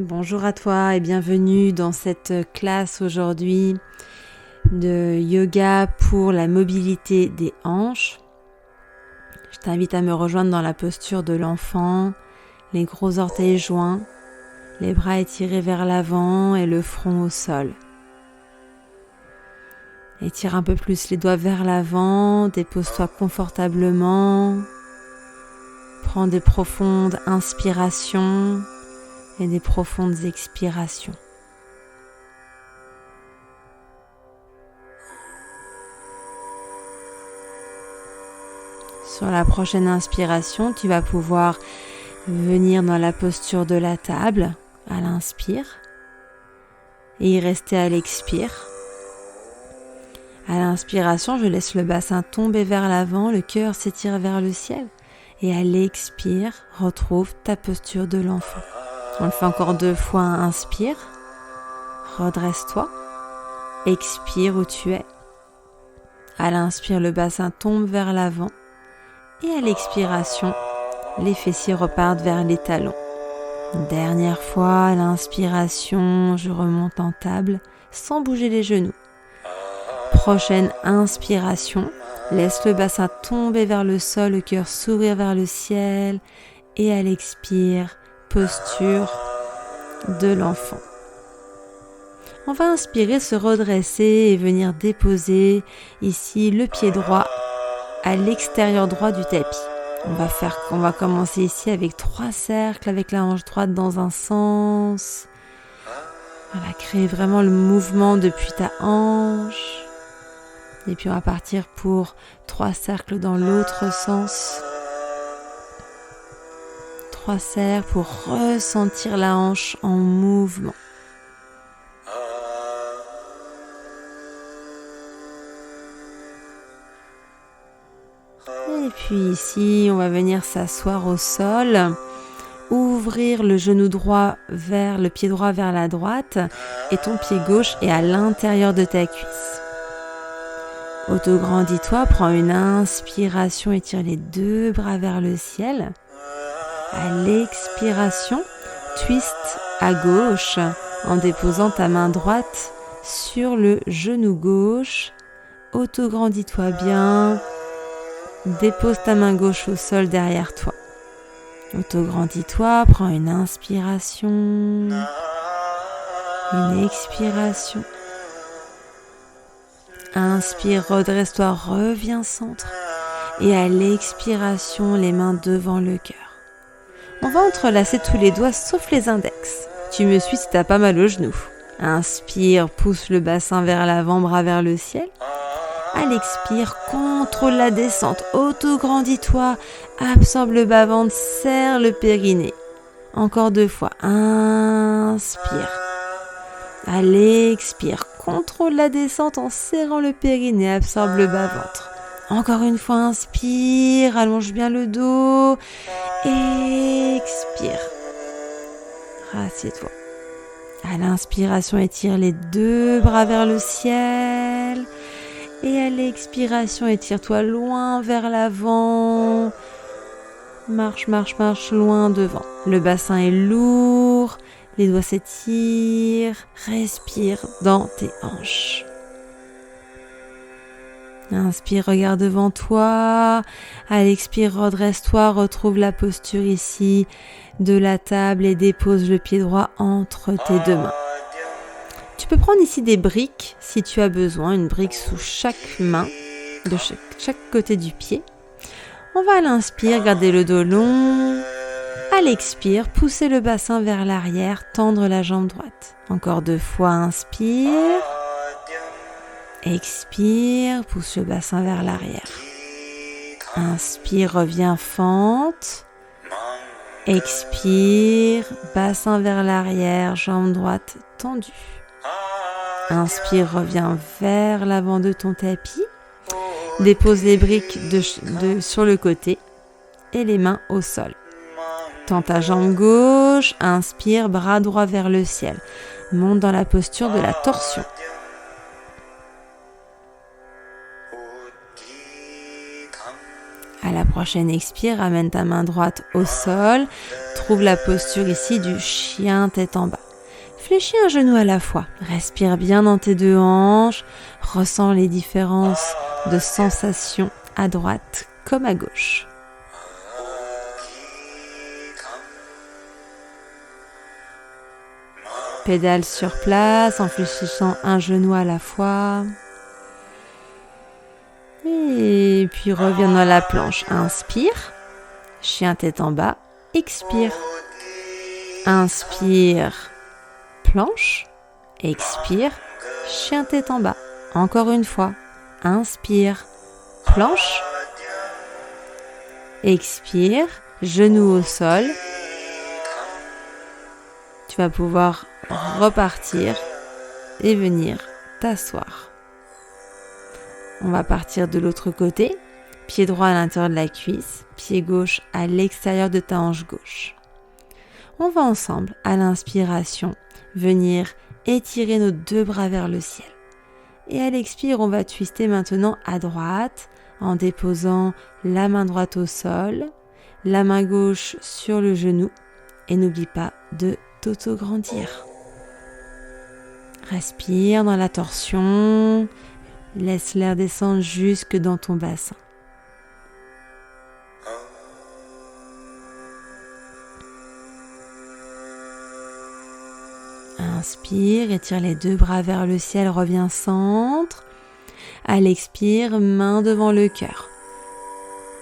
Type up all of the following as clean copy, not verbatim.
Bonjour à toi et bienvenue dans cette classe aujourd'hui de yoga pour la mobilité des hanches. Je t'invite à me rejoindre dans la posture de l'enfant, les gros orteils joints, les bras étirés vers l'avant et le front au sol. Étire un peu plus les doigts vers l'avant, dépose-toi confortablement, prends des profondes inspirations et des profondes expirations. Sur la prochaine inspiration, tu vas pouvoir venir dans la posture de la table à l'inspire et y rester à l'expire. À l'inspiration, je laisse le bassin tomber vers l'avant, le cœur s'étire vers le ciel et à l'expire, retrouve ta posture de l'enfant. On le fait encore 2 fois, inspire, redresse-toi, expire où tu es. À l'inspire, le bassin tombe vers l'avant et à l'expiration, les fessiers repartent vers les talons. Dernière fois, à l'inspiration, je remonte en table sans bouger les genoux. Prochaine inspiration, laisse le bassin tomber vers le sol, le cœur s'ouvrir vers le ciel et à l'expire, posture de l'enfant. On va inspirer, se redresser et venir déposer ici le pied droit à l'extérieur droit du tapis. On va commencer ici avec 3 cercles avec la hanche droite dans un sens. Voilà, créer vraiment le mouvement depuis ta hanche. Et puis on va partir pour 3 cercles dans l'autre sens. 3 cercles pour ressentir la hanche en mouvement. Et puis ici, on va venir s'asseoir au sol, ouvrir le genou droit vers le pied droit vers la droite et ton pied gauche est à l'intérieur de ta cuisse. Autograndis-toi, prends une inspiration, étire les 2 bras vers le ciel. À l'expiration, twist à gauche en déposant ta main droite sur le genou gauche. Autograndis-toi bien. Dépose ta main gauche au sol derrière toi. Autograndis-toi, prends une inspiration, une expiration. Inspire, redresse-toi, reviens centre. Et à l'expiration, les mains devant le cœur. On va entrelacer tous les doigts sauf les index. Tu me suis si t'as pas mal au genou. Inspire, pousse le bassin vers l'avant, bras vers le ciel. À l'expire, contrôle la descente, autograndis-toi, absorbe le bas-ventre, serre le périnée. Encore 2 fois, inspire. À l'expire, contrôle la descente en serrant le périnée, absorbe le bas-ventre. Encore une fois, inspire, allonge bien le dos, expire. Rassieds-toi. À l'inspiration, étire les 2 bras vers le ciel. Et à l'expiration, étire-toi loin vers l'avant. Marche, marche, marche loin devant. Le bassin est lourd, les doigts s'étirent. Respire dans tes hanches. Inspire, regarde devant toi. À l'expire, redresse-toi, retrouve la posture ici de la table et dépose le pied droit entre tes 2 mains. Tu peux prendre ici des briques si tu as besoin, une brique sous chaque main, de chaque côté du pied. On va à l'inspire, garder le dos long. À l'expire, pousser le bassin vers l'arrière, tendre la jambe droite. Encore 2 fois, inspire. Expire, pousse le bassin vers l'arrière. Inspire, reviens fente. Expire, bassin vers l'arrière, jambe droite tendue. Inspire, reviens vers l'avant de ton tapis. Dépose les briques sur le côté et les mains au sol. Tends ta jambe gauche, inspire, bras droit vers le ciel. Monte dans la posture de la torsion. À la prochaine expire, ramène ta main droite au sol. Trouve la posture ici du chien tête en bas. Fléchis un genou à la fois. Respire bien dans tes deux hanches. Ressens les différences de sensations à droite comme à gauche. Pédale sur place en fléchissant un genou à la fois. Et puis reviens dans la planche. Inspire. Chien tête en bas. Expire. Inspire. Planche. Expire. Chien tête en bas. Encore une fois. Inspire. Planche. Expire. Genou au sol. Tu vas pouvoir repartir et venir t'asseoir. On va partir de l'autre côté. Pied droit à l'intérieur de la cuisse, pied gauche à l'extérieur de ta hanche gauche. On va ensemble, à l'inspiration, venir étirer nos deux bras vers le ciel. Et à l'expire, on va twister maintenant à droite en déposant la main droite au sol, la main gauche sur le genou et n'oublie pas de t'auto-grandir. Respire dans la torsion. Laisse l'air descendre jusque dans ton bassin. Inspire, étire les deux bras vers le ciel, reviens centre. À l'expire, main devant le cœur.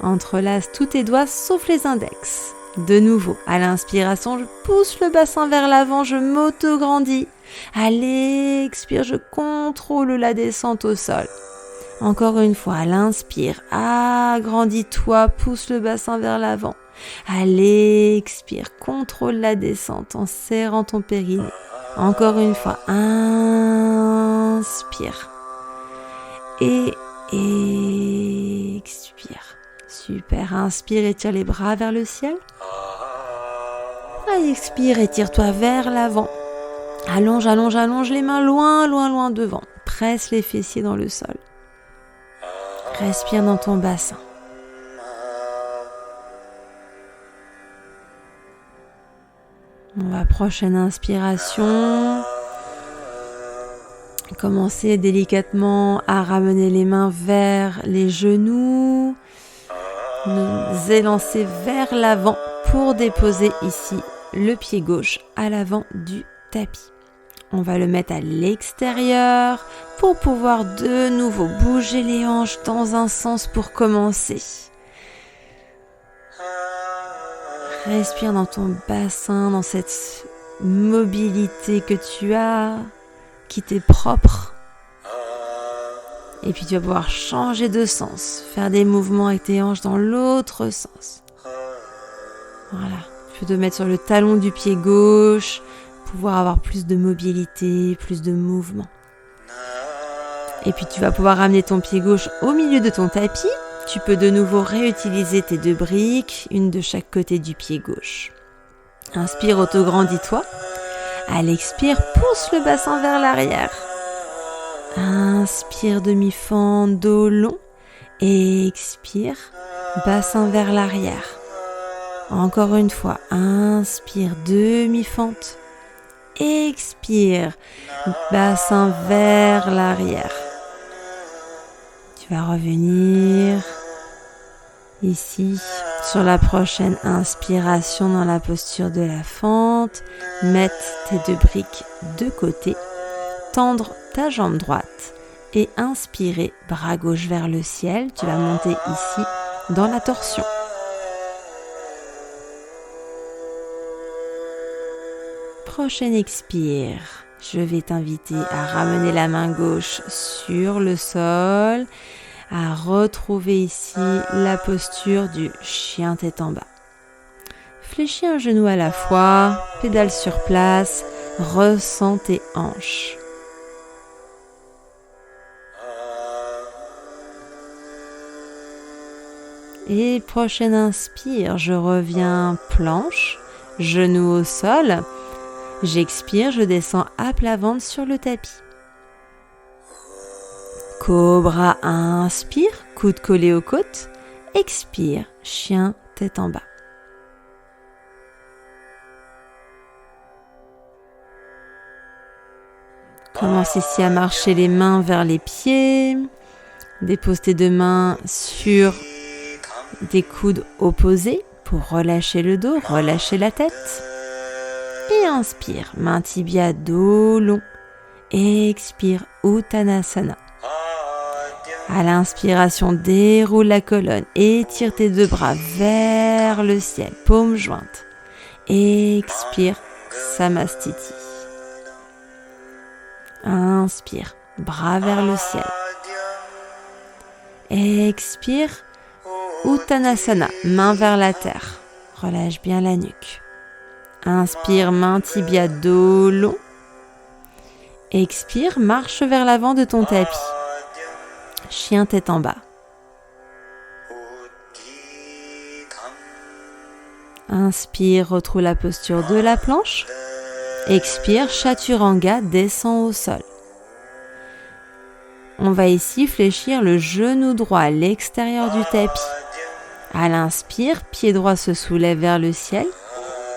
Entrelace tous tes doigts sauf les index. De nouveau, à l'inspiration, je pousse le bassin vers l'avant, je m'auto-grandis. À l'expire, je contrôle la descente au sol. Encore une fois, à l'inspire, agrandis-toi, pousse le bassin vers l'avant. À l'expire, contrôle la descente en serrant ton périnée. Encore une fois, inspire. Et expire. Super, inspire, étire les bras vers le ciel. Expire, étire-toi vers l'avant. Allonge, allonge, allonge les mains loin, loin, loin devant. Presse les fessiers dans le sol. Respire dans ton bassin. On va, prochaine inspiration. Commencez délicatement à ramener les mains vers les genoux. Nous élancer vers l'avant pour déposer ici le pied gauche à l'avant du tapis. On va le mettre à l'extérieur pour pouvoir de nouveau bouger les hanches dans un sens pour commencer. Respire dans ton bassin, dans cette mobilité que tu as, qui t'est propre. Et puis tu vas pouvoir changer de sens, faire des mouvements avec tes hanches dans l'autre sens. Voilà, tu peux te mettre sur le talon du pied gauche, pouvoir avoir plus de mobilité, plus de mouvement. Et puis tu vas pouvoir ramener ton pied gauche au milieu de ton tapis. Tu peux de nouveau réutiliser tes deux briques, une de chaque côté du pied gauche. Inspire, auto-grandis-toi. À l'expire, pousse le bassin vers l'arrière. Inspire, demi-fente, dos long. Expire, bassin vers l'arrière. Encore une fois, inspire, demi-fente. Expire, bassin vers l'arrière. Tu vas revenir ici sur la prochaine inspiration dans la posture de la fente. Mettre tes deux briques de côté. Tendre ta jambe droite et inspirer, bras gauche vers le ciel. Tu vas monter ici dans la torsion. Prochaine expire, je vais t'inviter à ramener la main gauche sur le sol, à retrouver ici la posture du chien tête en bas. Fléchis un genou à la fois, pédale sur place, ressens tes hanches. Et prochaine inspire, je reviens planche, genou au sol. J'expire, je descends à plat ventre sur le tapis. Cobra, inspire, coude collé aux côtes. Expire, chien tête en bas. Commence ici à marcher les mains vers les pieds. Dépose tes deux mains sur des coudes opposés pour relâcher le dos, relâcher la tête. Et inspire, main tibia, dos long. Expire, Uttanasana. À l'inspiration, déroule la colonne, étire tes deux bras vers le ciel, paumes jointes. Expire, Samastiti. Inspire, bras vers le ciel. Expire, Uttanasana, main vers la terre. Relâche bien la nuque. Inspire, main tibia, dos long. Expire, marche vers l'avant de ton tapis. Chien tête en bas. Inspire, retrouve la posture de la planche. Expire, Chaturanga, descend au sol. On va ici fléchir le genou droit à l'extérieur du tapis. À l'inspire, pied droit se soulève vers le ciel.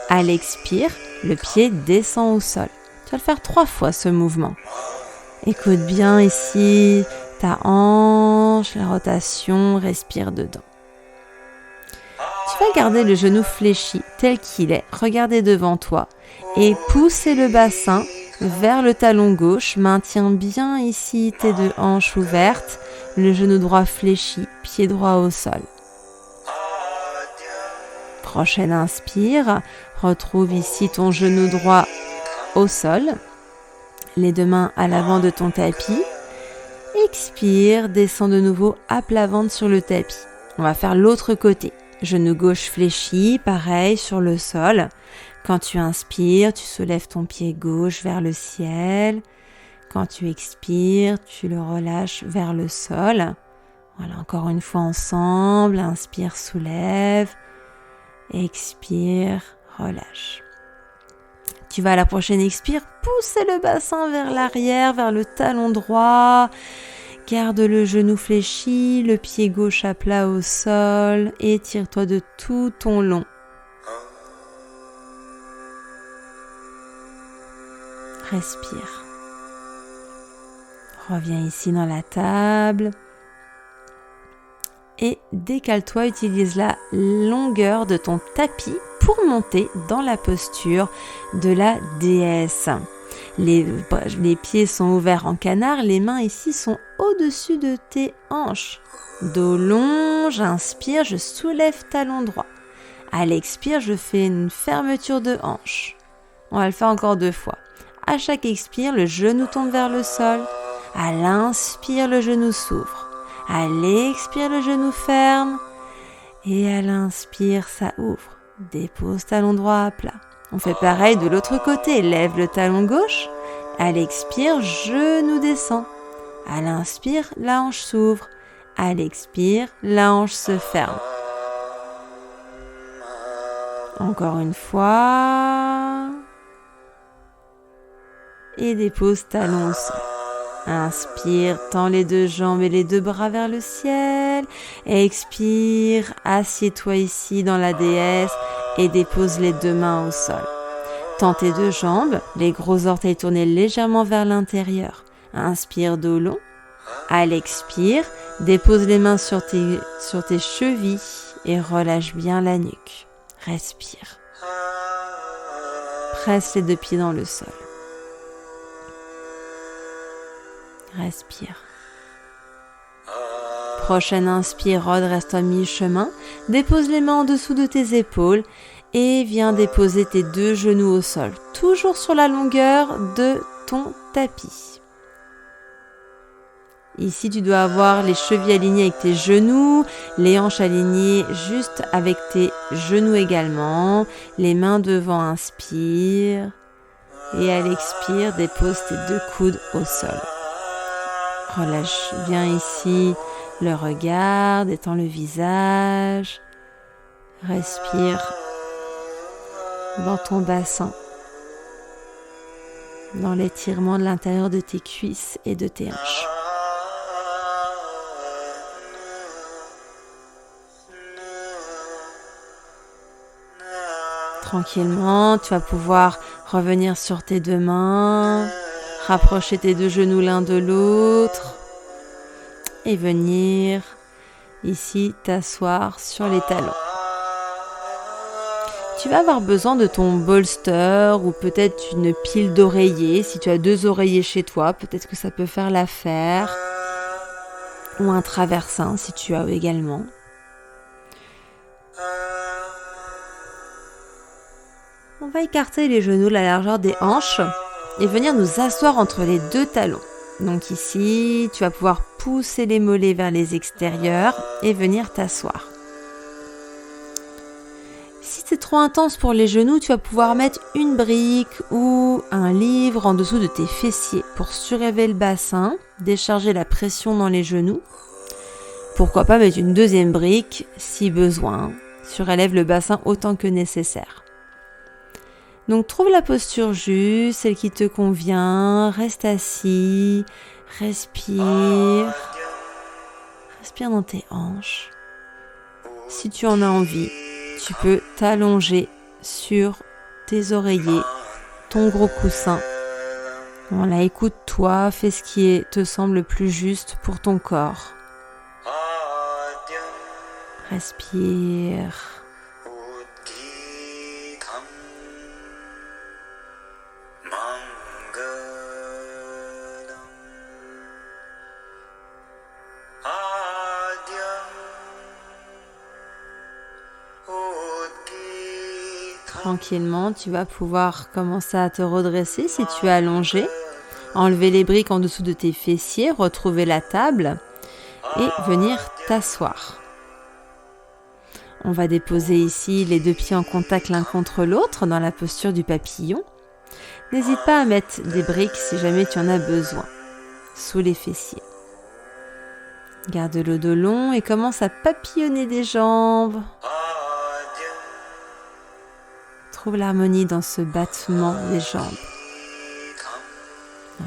À l'expire, le pied descend au sol. Tu vas le faire 3 fois ce mouvement. Écoute bien ici ta hanche, la rotation, respire dedans. Tu vas garder le genou fléchi tel qu'il est, regarder devant toi et pousser le bassin vers le talon gauche. Maintiens bien ici tes deux hanches ouvertes, le genou droit fléchi, pied droit au sol. Prochaine inspire, retrouve ici ton genou droit au sol, les deux mains à l'avant de ton tapis. Expire, descends de nouveau à plat ventre sur le tapis. On va faire l'autre côté. Genou gauche fléchi, pareil sur le sol. Quand tu inspires, tu soulèves ton pied gauche vers le ciel. Quand tu expires, tu le relâches vers le sol. Voilà, encore une fois ensemble. Inspire, soulève. Expire, relâche. Tu vas à la prochaine expire, pousser le bassin vers l'arrière, vers le talon droit. Garde le genou fléchi, le pied gauche à plat au sol. Étire-toi de tout ton long. Respire. Reviens ici dans la table. Et décale-toi, utilise la longueur de ton tapis pour monter dans la posture de la déesse. Les pieds sont ouverts en canard, les mains ici sont au-dessus de tes hanches. Dos long, j'inspire, je soulève talon droit. À l'expire, je fais une fermeture de hanche. On va le faire encore 2 fois. À chaque expire, le genou tombe vers le sol. À l'inspire, le genou s'ouvre. À l'expire, le genou ferme. Et à l'inspire, ça ouvre. Dépose talon droit à plat. On fait pareil de l'autre côté. Lève le talon gauche. À l'expire, genou descend. À l'inspire, la hanche s'ouvre. À l'expire, la hanche se ferme. Encore une fois. Et dépose talon au sol. Inspire, tends les 2 jambes et les 2 bras vers le ciel. Expire, assieds-toi ici dans la déesse et dépose les 2 mains au sol. Tends tes 2 jambes, les gros orteils tournés légèrement vers l'intérieur. Inspire, dos long. À l'expire, dépose les mains sur tes chevilles et relâche bien la nuque. Respire. Presse les 2 pieds dans le sol. Respire. Prochaine inspire, redresse-toi à mi-chemin. Dépose les mains en dessous de tes épaules et viens déposer tes 2 genoux au sol. Toujours sur la longueur de ton tapis. Ici, tu dois avoir les chevilles alignées avec tes genoux, les hanches alignées juste avec tes genoux également. Les mains devant, inspire. Et à l'expire, dépose tes 2 coudes au sol. Relâche bien ici le regard, détends le visage. Respire dans ton bassin, dans l'étirement de l'intérieur de tes cuisses et de tes hanches. Tranquillement, tu vas pouvoir revenir sur tes deux mains, rapprocher tes deux genoux l'un de l'autre et venir ici t'asseoir sur les talons. Tu vas avoir besoin de ton bolster ou peut-être une pile d'oreillers. Si tu as 2 oreillers chez toi, peut-être que ça peut faire l'affaire. Ou un traversin si tu as également. On va écarter les genoux de la largeur des hanches et venir nous asseoir entre les 2 talons. Donc ici, tu vas pouvoir pousser les mollets vers les extérieurs et venir t'asseoir. Si c'est trop intense pour les genoux, tu vas pouvoir mettre une brique ou un livre en dessous de tes fessiers pour surélever le bassin, décharger la pression dans les genoux. Pourquoi pas mettre une deuxième brique si besoin, surélève le bassin autant que nécessaire. Donc trouve la posture juste, celle qui te convient, reste assis, respire dans tes hanches. Si tu en as envie, tu peux t'allonger sur tes oreillers, ton gros coussin. Voilà, écoute-toi, fais ce qui te semble le plus juste pour ton corps. Respire. Tranquillement, tu vas pouvoir commencer à te redresser si tu es allongé, enlever les briques en dessous de tes fessiers, retrouver la table et venir t'asseoir. On va déposer ici les 2 pieds en contact l'un contre l'autre dans la posture du papillon. N'hésite pas à mettre des briques si jamais tu en as besoin, sous les fessiers. Garde le dos long et commence à papillonner des jambes. Trouve l'harmonie dans ce battement des jambes.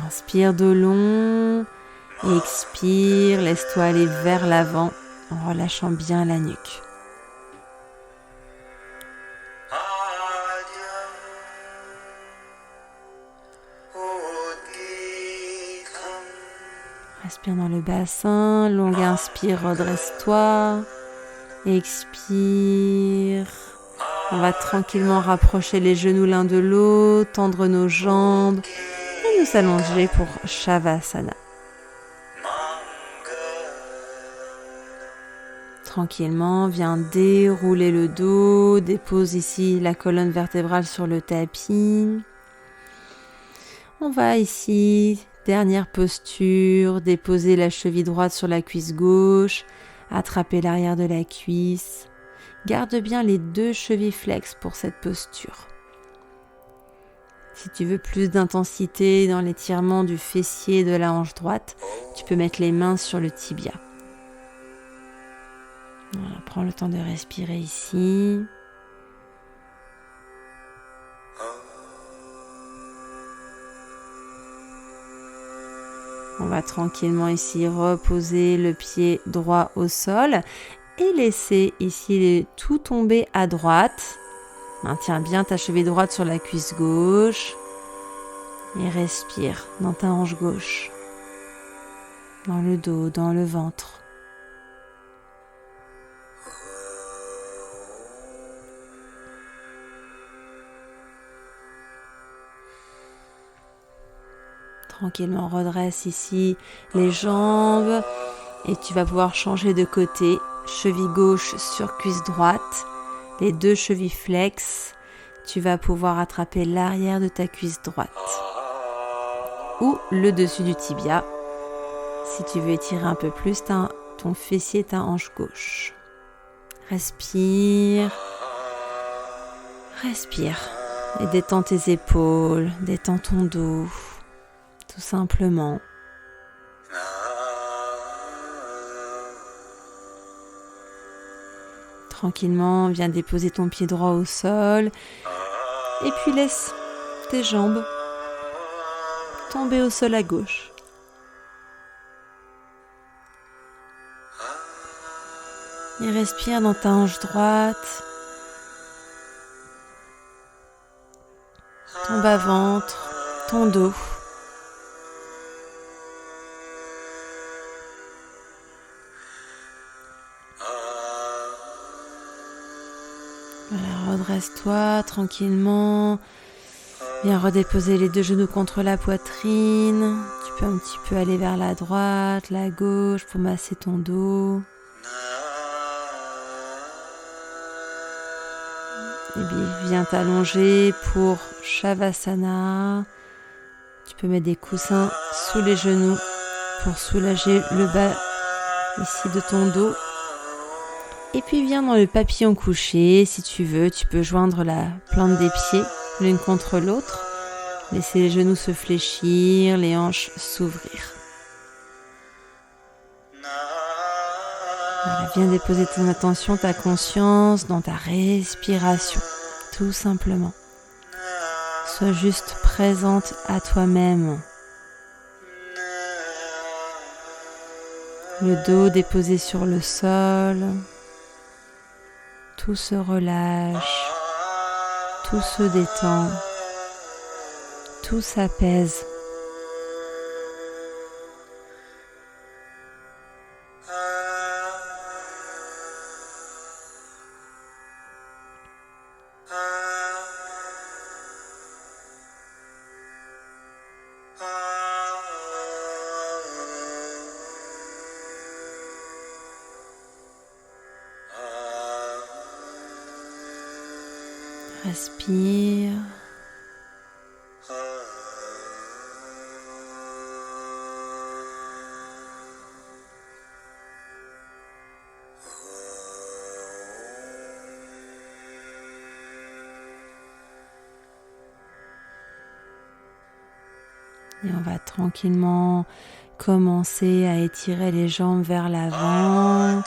Inspire dos long et expire, laisse-toi aller vers l'avant en relâchant bien la nuque. Respire dans le bassin, longue inspire, redresse-toi, expire. On va tranquillement rapprocher les genoux l'un de l'autre, tendre nos jambes et nous allonger pour Shavasana. Tranquillement, viens dérouler le dos, dépose ici la colonne vertébrale sur le tapis. On va ici, dernière posture, déposer la cheville droite sur la cuisse gauche, attraper l'arrière de la cuisse. Garde bien les 2 chevilles flexes pour cette posture. Si tu veux plus d'intensité dans l'étirement du fessier et de la hanche droite, tu peux mettre les mains sur le tibia. Voilà, prends le temps de respirer ici. On va tranquillement ici reposer le pied droit au sol et laisser ici tout tomber à droite. Maintiens bien ta cheville droite sur la cuisse gauche et respire dans ta hanche gauche, dans le dos, dans le ventre. Tranquillement redresse ici les jambes et tu vas pouvoir changer de côté. Cheville gauche sur cuisse droite, les 2 chevilles flexes, tu vas pouvoir attraper l'arrière de ta cuisse droite ou le dessus du tibia. Si tu veux étirer un peu plus ton fessier, ta hanche gauche. Respire et détends tes épaules, détends ton dos, tout simplement. Tranquillement, viens déposer ton pied droit au sol et puis laisse tes jambes tomber au sol à gauche. Et respire dans ta hanche droite. ton bas-ventre, ton dos. Voilà, redresse-toi tranquillement. Viens redéposer les 2 genoux contre la poitrine. Tu peux un petit peu aller vers la droite, la gauche pour masser ton dos. Et bien, viens t'allonger pour Shavasana. Tu peux mettre des coussins sous les genoux pour soulager le bas ici de ton dos. Et puis viens dans le papillon couché. Si tu veux, tu peux joindre la plante des pieds l'une contre l'autre. Laisser les genoux se fléchir, les hanches s'ouvrir. Voilà, viens déposer ton attention, ta conscience dans ta respiration, tout simplement. Sois juste présente à toi-même. Le dos déposé sur le sol. Tout se relâche, tout se détend, tout s'apaise. Respire. Et on va tranquillement commencer à étirer les jambes vers l'avant.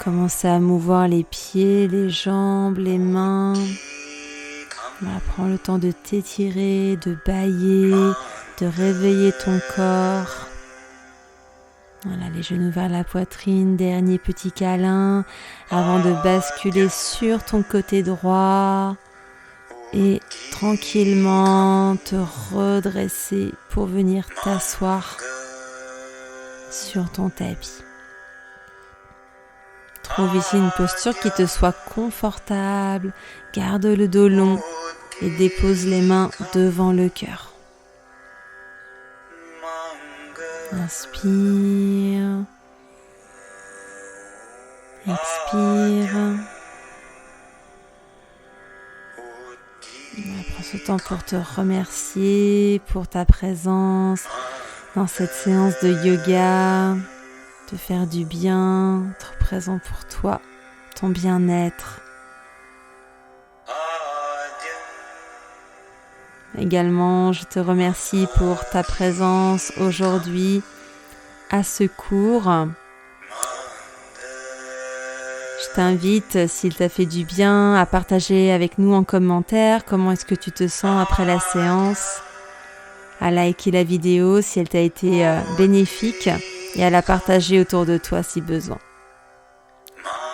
Commencer à mouvoir les pieds, les jambes, les mains. Voilà, prends le temps de t'étirer, de bâiller, de réveiller ton corps. Voilà, les genoux vers la poitrine, dernier petit câlin avant de basculer sur ton côté droit et tranquillement te redresser pour venir t'asseoir sur ton tapis. Trouve ici une posture qui te soit confortable, garde le dos long et dépose les mains devant le cœur. Inspire, expire. Prends ce temps pour te remercier pour ta présence dans cette séance de yoga, te faire du bien, être présent pour toi, ton bien-être. Également, je te remercie pour ta présence aujourd'hui à ce cours. Je t'invite, s'il t'a fait du bien, à partager avec nous en commentaire comment est-ce que tu te sens après la séance, à liker la vidéo si elle t'a été bénéfique et à la partager autour de toi si besoin.